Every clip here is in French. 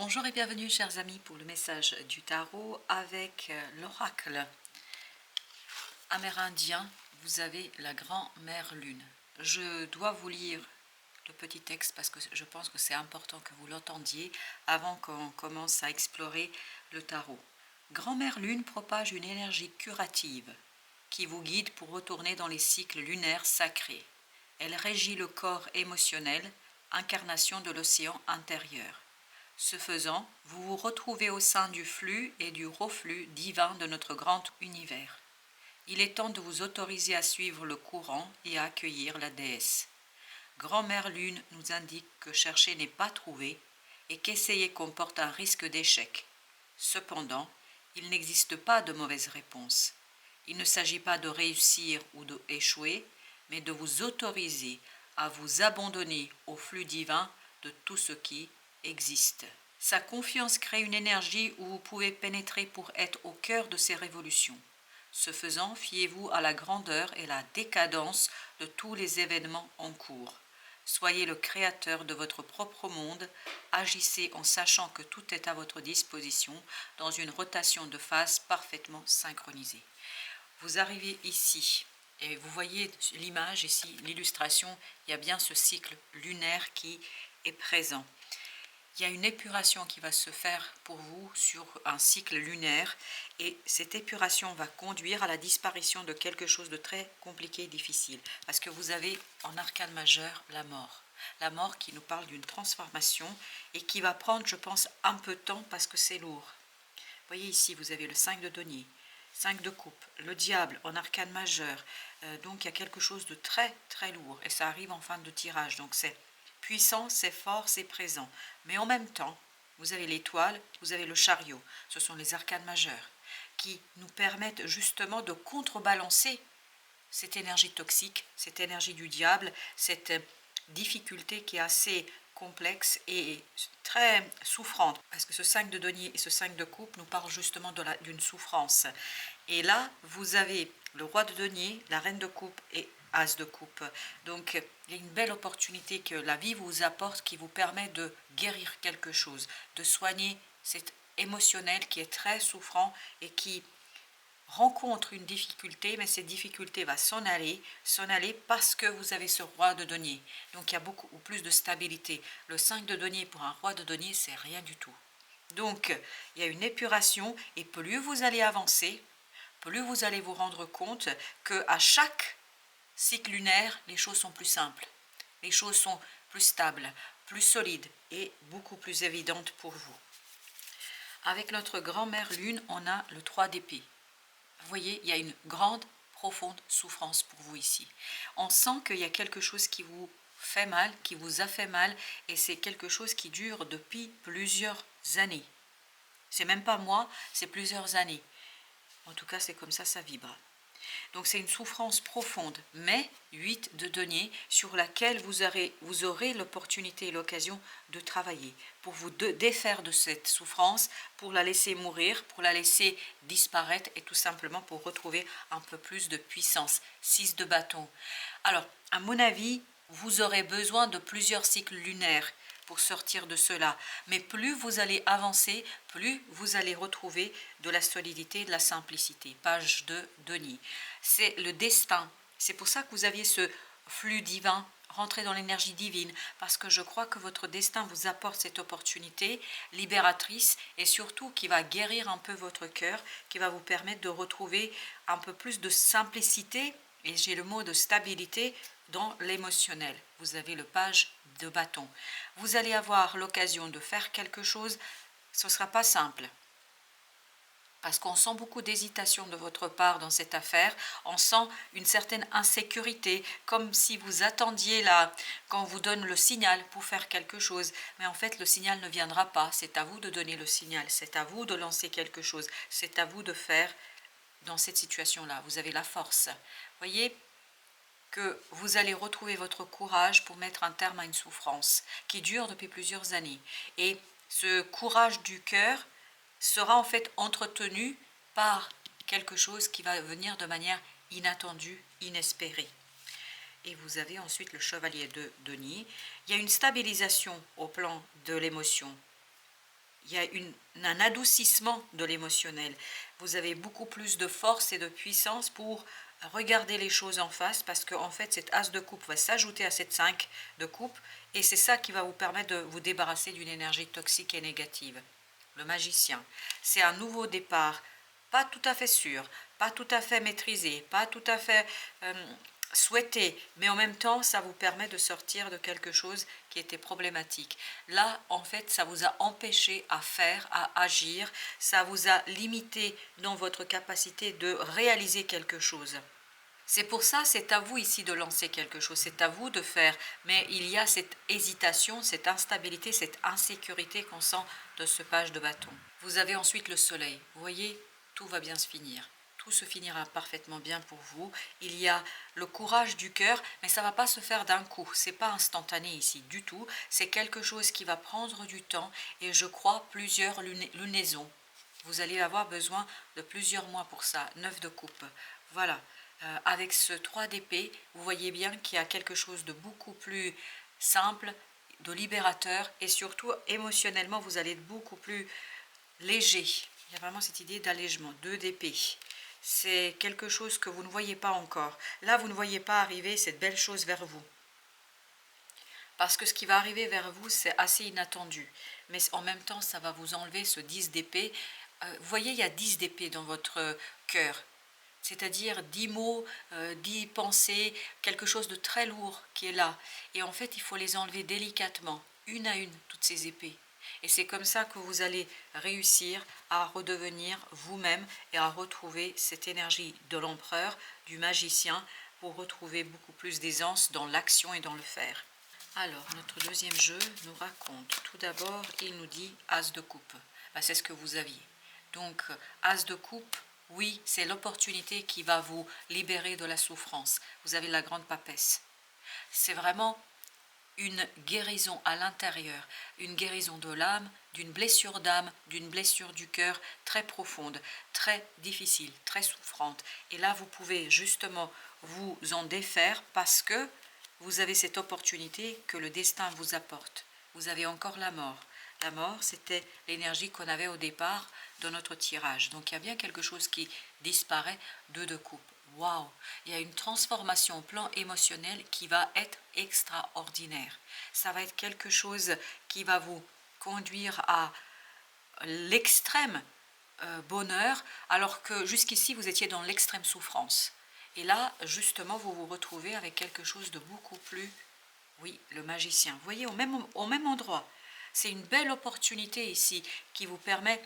Bonjour et bienvenue chers amis pour le message du tarot avec l'oracle amérindien. Vous avez la grand-mère lune. Je dois vous lire le petit texte parce que je pense que c'est important que vous l'entendiez avant qu'on commence à explorer le tarot. Grand-mère lune propage une énergie curative qui vous guide pour retourner dans les cycles lunaires sacrés. Elle régit le corps émotionnel, incarnation de l'océan intérieur. Ce faisant, vous vous retrouvez au sein du flux et du reflux divin de notre grand univers. Il est temps de vous autoriser à suivre le courant et à accueillir la déesse. Grand-mère Lune nous indique que chercher n'est pas trouver et qu'essayer comporte un risque d'échec. Cependant, il n'existe pas de mauvaise réponse. Il ne s'agit pas de réussir ou d'échouer, mais de vous autoriser à vous abandonner au flux divin de tout ce qui existe. Sa confiance crée une énergie où vous pouvez pénétrer pour être au cœur de ces révolutions. Ce faisant, fiez-vous à la grandeur et la décadence de tous les événements en cours. Soyez le créateur de votre propre monde, agissez en sachant que tout est à votre disposition dans une rotation de phase parfaitement synchronisée. Vous arrivez ici et vous voyez l'image ici, l'illustration, il y a bien ce cycle lunaire qui est présent. Il y a une épuration qui va se faire pour vous sur un cycle lunaire et cette épuration va conduire à la disparition de quelque chose de très compliqué et difficile parce que vous avez en arcane majeur la mort. La mort qui nous parle d'une transformation et qui va prendre, je pense, un peu de temps parce que c'est lourd. Vous voyez ici, vous avez le 5 de denier, 5 de coupe, le diable en arcane majeur. Donc il y a quelque chose de très très lourd et ça arrive en fin de tirage. Donc c'est puissant, c'est fort, c'est présent. Mais en même temps, vous avez l'étoile, vous avez le chariot. Ce sont les arcanes majeures qui nous permettent justement de contrebalancer cette énergie toxique, cette énergie du diable, cette difficulté qui est assez complexe et très souffrante. Parce que ce 5 de denier et ce 5 de coupe nous parlent justement d'une souffrance. Et là, vous avez le roi de denier, la reine de coupe et as de coupe. Donc, il y a une belle opportunité que la vie vous apporte qui vous permet de guérir quelque chose, de soigner cet émotionnel qui est très souffrant et qui rencontre une difficulté, mais cette difficulté va s'en aller parce que vous avez ce roi de denier. Donc, il y a beaucoup plus de stabilité. Le 5 de denier pour un roi de denier, c'est rien du tout. Donc, il y a une épuration et plus vous allez avancer, plus vous allez vous rendre compte qu'à chaque cycle lunaire, les choses sont plus simples, les choses sont plus stables, plus solides et beaucoup plus évidentes pour vous. Avec notre grand-mère lune, on a le 3 d'épée. Vous voyez, il y a une grande, profonde souffrance pour vous ici. On sent qu'il y a quelque chose qui vous fait mal, qui vous a fait mal, et c'est quelque chose qui dure depuis plusieurs années. C'est même pas mois, c'est plusieurs années. En tout cas, c'est comme ça vibre. Donc c'est une souffrance profonde, mais 8 de denier sur laquelle vous aurez l'opportunité et l'occasion de travailler pour vous défaire de cette souffrance, pour la laisser mourir, pour la laisser disparaître et tout simplement pour retrouver un peu plus de puissance. 6 de bâton. Alors, à mon avis, vous aurez besoin de plusieurs cycles lunaires pour sortir de cela. Mais plus vous allez avancer, plus vous allez retrouver de la solidité, de la simplicité. Page de denier. C'est le destin. C'est pour ça que vous aviez ce flux divin, rentrer dans l'énergie divine, parce que je crois que votre destin vous apporte cette opportunité libératrice et surtout qui va guérir un peu votre cœur, qui va vous permettre de retrouver un peu plus de simplicité, et j'ai le mot de stabilité, dans l'émotionnel. Vous avez le page de bâton. Vous allez avoir l'occasion de faire quelque chose, ce ne sera pas simple. Parce qu'on sent beaucoup d'hésitation de votre part dans cette affaire, on sent une certaine insécurité, comme si vous attendiez là, quand on vous donne le signal pour faire quelque chose. Mais en fait, le signal ne viendra pas, c'est à vous de donner le signal, c'est à vous de lancer quelque chose, c'est à vous de faire dans cette situation-là. Vous avez la force. Voyez que vous allez retrouver votre courage pour mettre un terme à une souffrance qui dure depuis plusieurs années. Et ce courage du cœur sera en fait entretenu par quelque chose qui va venir de manière inattendue, inespérée. Et vous avez ensuite le chevalier de denier. Il y a une stabilisation au plan de l'émotion. il y a un adoucissement de l'émotionnel. Vous avez beaucoup plus de force et de puissance pour regarder les choses en face parce qu'en fait, cet as de coupe va s'ajouter à cette 5 de coupe et c'est ça qui va vous permettre de vous débarrasser d'une énergie toxique et négative. Le magicien, c'est un nouveau départ, pas tout à fait sûr, pas tout à fait maîtrisé, pas tout à fait souhaité, mais en même temps, ça vous permet de sortir de quelque chose qui était problématique. Là, en fait, ça vous a empêché à faire, à agir, ça vous a limité dans votre capacité de réaliser quelque chose. C'est pour ça, c'est à vous ici de lancer quelque chose, c'est à vous de faire, mais il y a cette hésitation, cette instabilité, cette insécurité qu'on sent de ce page de bâton. Vous avez ensuite le soleil, vous voyez, tout va bien se finir. Tout se finira parfaitement bien pour vous. Il y a le courage du cœur, mais ça ne va pas se faire d'un coup. Ce n'est pas instantané ici du tout. C'est quelque chose qui va prendre du temps et je crois plusieurs lunaisons. Vous allez avoir besoin de plusieurs mois pour ça. 9 de coupe. Voilà. Avec ce 3 d'épée, vous voyez bien qu'il y a quelque chose de beaucoup plus simple, de libérateur et surtout émotionnellement, vous allez être beaucoup plus léger. Il y a vraiment cette idée d'allègement. 2 d'épée. C'est quelque chose que vous ne voyez pas encore. Là, vous ne voyez pas arriver cette belle chose vers vous. Parce que ce qui va arriver vers vous, c'est assez inattendu. Mais en même temps, ça va vous enlever ce 10 d'épée. Vous voyez, il y a 10 d'épée dans votre cœur. C'est-à-dire 10 mots, 10 pensées, quelque chose de très lourd qui est là. Et en fait, il faut les enlever délicatement, une à une, toutes ces épées. Et c'est comme ça que vous allez réussir à redevenir vous-même et à retrouver cette énergie de l'empereur, du magicien, pour retrouver beaucoup plus d'aisance dans l'action et dans le faire. Alors, notre deuxième jeu nous raconte, tout d'abord, il nous dit As de coupe. Ben, c'est ce que vous aviez. Donc, As de coupe, oui, c'est l'opportunité qui va vous libérer de la souffrance. Vous avez la grande papesse. C'est vraiment une guérison à l'intérieur, une guérison de l'âme, d'une blessure d'âme, d'une blessure du cœur très profonde, très difficile, très souffrante. Et là, vous pouvez justement vous en défaire parce que vous avez cette opportunité que le destin vous apporte. Vous avez encore la mort. La mort, c'était l'énergie qu'on avait au départ de notre tirage. Donc il y a bien quelque chose qui disparaît de coupe. Waouh, il y a une transformation au plan émotionnel qui va être extraordinaire. Ça va être quelque chose qui va vous conduire à l'extrême bonheur, alors que jusqu'ici vous étiez dans l'extrême souffrance. Et là, justement, vous vous retrouvez avec quelque chose de beaucoup plus, oui, le magicien. Vous voyez, au même endroit. C'est une belle opportunité ici qui vous permet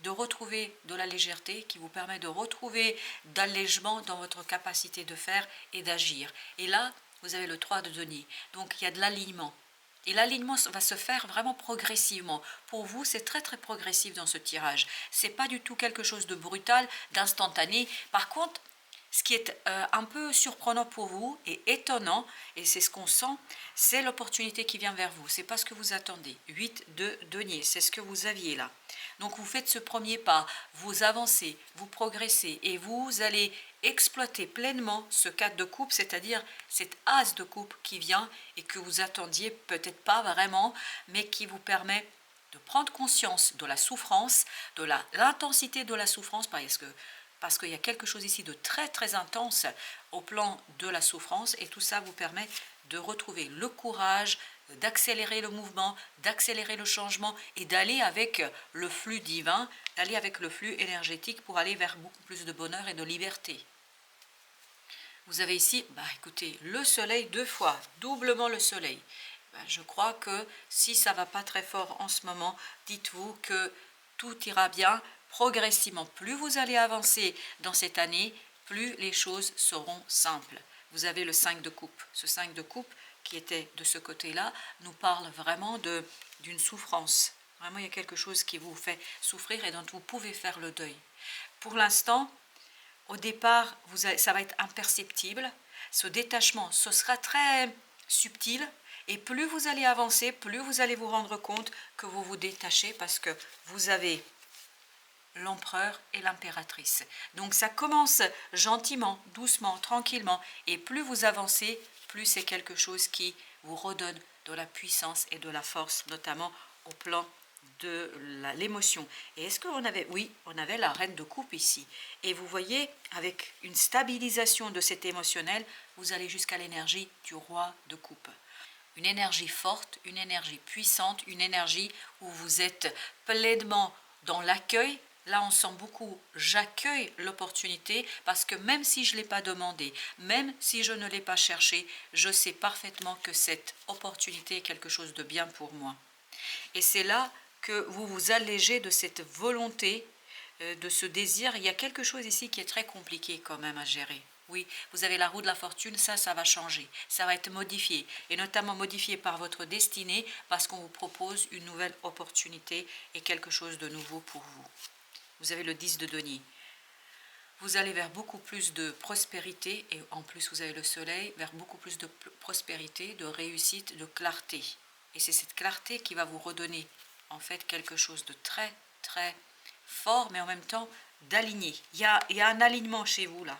de retrouver de la légèreté, qui vous permet de retrouver d'allègement dans votre capacité de faire et d'agir. Et là, vous avez le 3 de denier. Donc, il y a de l'alignement. Et l'alignement va se faire vraiment progressivement. Pour vous, c'est très très progressif dans ce tirage. C'est pas du tout quelque chose de brutal, d'instantané. Par contre, ce qui est un peu surprenant pour vous et étonnant, et c'est ce qu'on sent, c'est l'opportunité qui vient vers vous. C'est pas ce que vous attendez. 8 de denier, c'est ce que vous aviez là. Donc vous faites ce premier pas, vous avancez, vous progressez et vous allez exploiter pleinement ce 4 de coupe, c'est-à-dire cet as de coupe qui vient et que vous attendiez peut-être pas vraiment, mais qui vous permet de prendre conscience de la souffrance, de l'intensité de la souffrance, parce qu'il y a quelque chose ici de très très intense au plan de la souffrance et tout ça vous permet de retrouver le courage, d'accélérer le mouvement, d'accélérer le changement et d'aller avec le flux divin, d'aller avec le flux énergétique pour aller vers beaucoup plus de bonheur et de liberté. Vous avez ici, écoutez, le soleil 2 fois, doublement le soleil. Je crois que si ça ne va pas très fort en ce moment, dites-vous que tout ira bien progressivement. Plus vous allez avancer dans cette année, plus les choses seront simples. Vous avez le 5 de coupe. Ce 5 de coupe qui était de ce côté-là nous parle vraiment d'une souffrance. Vraiment, il y a quelque chose qui vous fait souffrir et dont vous pouvez faire le deuil. Pour l'instant, au départ, ça va être imperceptible. Ce détachement, ce sera très subtil. Et plus vous allez avancer, plus vous allez vous rendre compte que vous vous détachez parce que vous avez l'empereur et l'impératrice. Donc ça commence gentiment, doucement, tranquillement. Et plus vous avancez, plus c'est quelque chose qui vous redonne de la puissance et de la force, notamment au plan de l'émotion. Et est-ce qu'on avait, oui, on avait la reine de coupe ici. Et vous voyez, avec une stabilisation de cet émotionnel, vous allez jusqu'à l'énergie du roi de coupe. Une énergie forte, une énergie puissante, une énergie où vous êtes pleinement dans l'accueil. Là, on sent beaucoup, j'accueille l'opportunité parce que même si je ne l'ai pas demandé, même si je ne l'ai pas cherché, je sais parfaitement que cette opportunité est quelque chose de bien pour moi. Et c'est là que vous vous allégez de cette volonté, de ce désir. Il y a quelque chose ici qui est très compliqué quand même à gérer. Oui, vous avez la roue de la fortune, ça va changer, ça va être modifié, et notamment modifié par votre destinée, parce qu'on vous propose une nouvelle opportunité et quelque chose de nouveau pour vous. Vous avez le 10 de denier. Vous allez vers beaucoup plus de prospérité, et en plus vous avez le soleil, vers beaucoup plus de prospérité, de réussite, de clarté. Et c'est cette clarté qui va vous redonner en fait quelque chose de très très fort, mais en même temps d'aligné. Il y a un alignement chez vous là,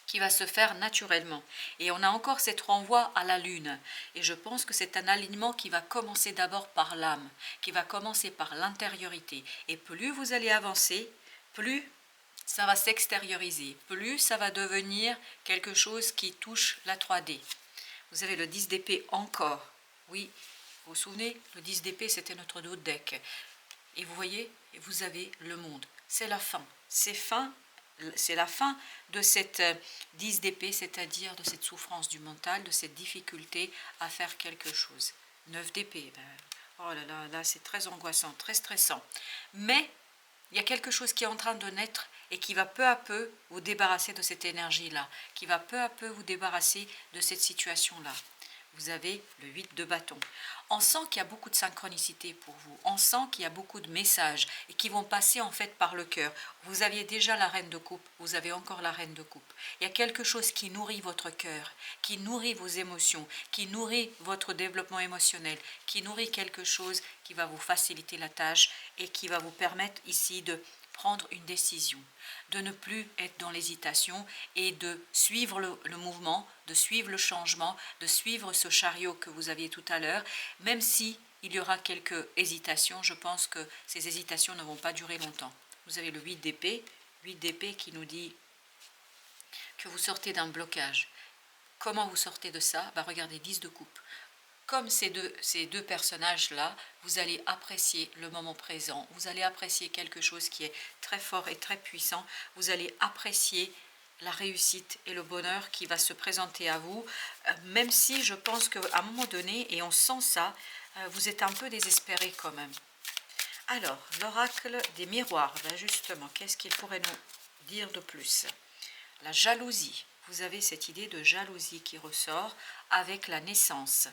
qui va se faire naturellement. Et on a encore cette renvoi à la lune. Et je pense que c'est un alignement qui va commencer d'abord par l'âme, qui va commencer par l'intériorité. Et plus vous allez avancer, plus ça va s'extérioriser, plus ça va devenir quelque chose qui touche la 3D. Vous avez le 10 d'épée encore. Oui, vous vous souvenez, le 10 d'épée, c'était notre dos de deck. Et vous voyez, vous avez le monde. C'est la fin. C'est la fin de cette 10 d'épée, c'est-à-dire de cette souffrance du mental, de cette difficulté à faire quelque chose. 9 d'épée, oh là là, là c'est très angoissant, très stressant. Mais il y a quelque chose qui est en train de naître et qui va peu à peu vous débarrasser de cette énergie-là, qui va peu à peu vous débarrasser de cette situation-là. Vous avez le 8 de bâton. On sent qu'il y a beaucoup de synchronicité pour vous. On sent qu'il y a beaucoup de messages et qui vont passer en fait par le cœur. Vous aviez déjà la reine de coupe, vous avez encore la reine de coupe. Il y a quelque chose qui nourrit votre cœur, qui nourrit vos émotions, qui nourrit votre développement émotionnel, qui nourrit quelque chose qui va vous faciliter la tâche et qui va vous permettre ici de prendre une décision, de ne plus être dans l'hésitation et de suivre le mouvement, de suivre le changement, de suivre ce chariot que vous aviez tout à l'heure, même si il y aura quelques hésitations, je pense que ces hésitations ne vont pas durer longtemps. Vous avez le 8 d'épée qui nous dit que vous sortez d'un blocage. Comment vous sortez de ça? Regardez, 10 de coupe. Comme ces deux personnages-là, vous allez apprécier le moment présent, vous allez apprécier quelque chose qui est très fort et très puissant, vous allez apprécier la réussite et le bonheur qui va se présenter à vous, même si je pense qu'à un moment donné, et on sent ça, vous êtes un peu désespéré quand même. Alors, l'oracle des miroirs, justement, qu'est-ce qu'il pourrait nous dire de plus? La jalousie, vous avez cette idée de jalousie qui ressort avec la naissance.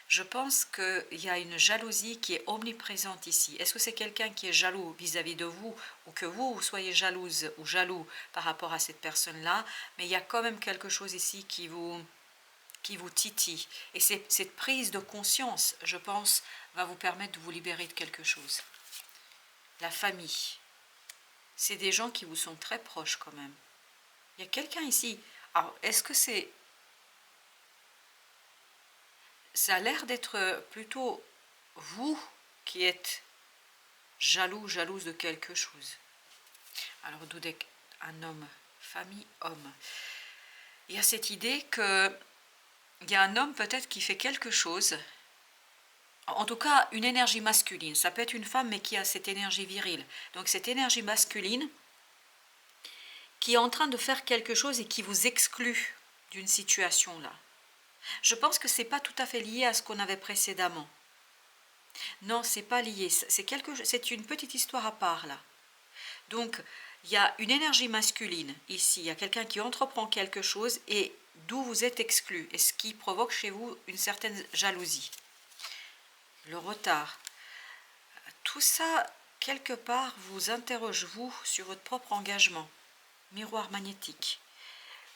Je pense qu'il y a une jalousie qui est omniprésente ici. Est-ce que c'est quelqu'un qui est jaloux vis-à-vis de vous ou que vous soyez jalouse ou jaloux par rapport à cette personne-là? Mais il y a quand même quelque chose ici qui vous titille. Et cette prise de conscience, je pense, va vous permettre de vous libérer de quelque chose. La famille. C'est des gens qui vous sont très proches quand même. Il y a quelqu'un ici. Alors, est-ce que c'est... Ça a l'air d'être plutôt vous qui êtes jalouse de quelque chose. Alors, Doudek, un homme, famille, homme. Il y a cette idée que il y a un homme peut-être qui fait quelque chose, en tout cas une énergie masculine. Ça peut être une femme, mais qui a cette énergie virile. Donc, cette énergie masculine qui est en train de faire quelque chose et qui vous exclut d'une situation là. Je pense que ce n'est pas tout à fait lié à ce qu'on avait précédemment. Non, ce n'est pas lié. C'est une petite histoire à part là. Donc, il y a une énergie masculine ici. Il y a quelqu'un qui entreprend quelque chose et d'où vous êtes exclu. Et ce qui provoque chez vous une certaine jalousie. Le retard. Tout ça, quelque part, vous interroge, vous, sur votre propre engagement. Miroir magnétique.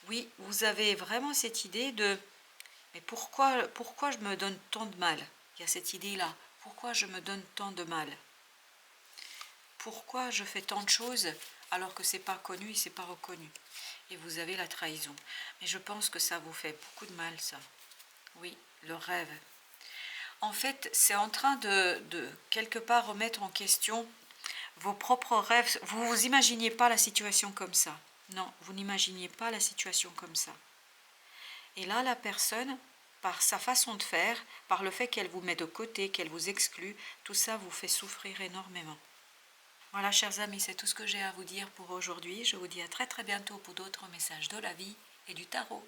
Oui, vous avez vraiment cette idée de... Mais pourquoi je me donne tant de mal? Il y a cette idée-là. Pourquoi je me donne tant de mal? Pourquoi je fais tant de choses alors que c'est pas connu et c'est pas reconnu? Et vous avez la trahison. Mais je pense que ça vous fait beaucoup de mal, ça. Oui, le rêve. En fait, c'est en train de quelque part remettre en question vos propres rêves. Vous vous imaginiez pas la situation comme ça. Non, vous n'imaginiez pas la situation comme ça. Et là, la personne, par sa façon de faire, par le fait qu'elle vous met de côté, qu'elle vous exclut, tout ça vous fait souffrir énormément. Voilà, chers amis, c'est tout ce que j'ai à vous dire pour aujourd'hui. Je vous dis à très très bientôt pour d'autres messages de la vie et du tarot.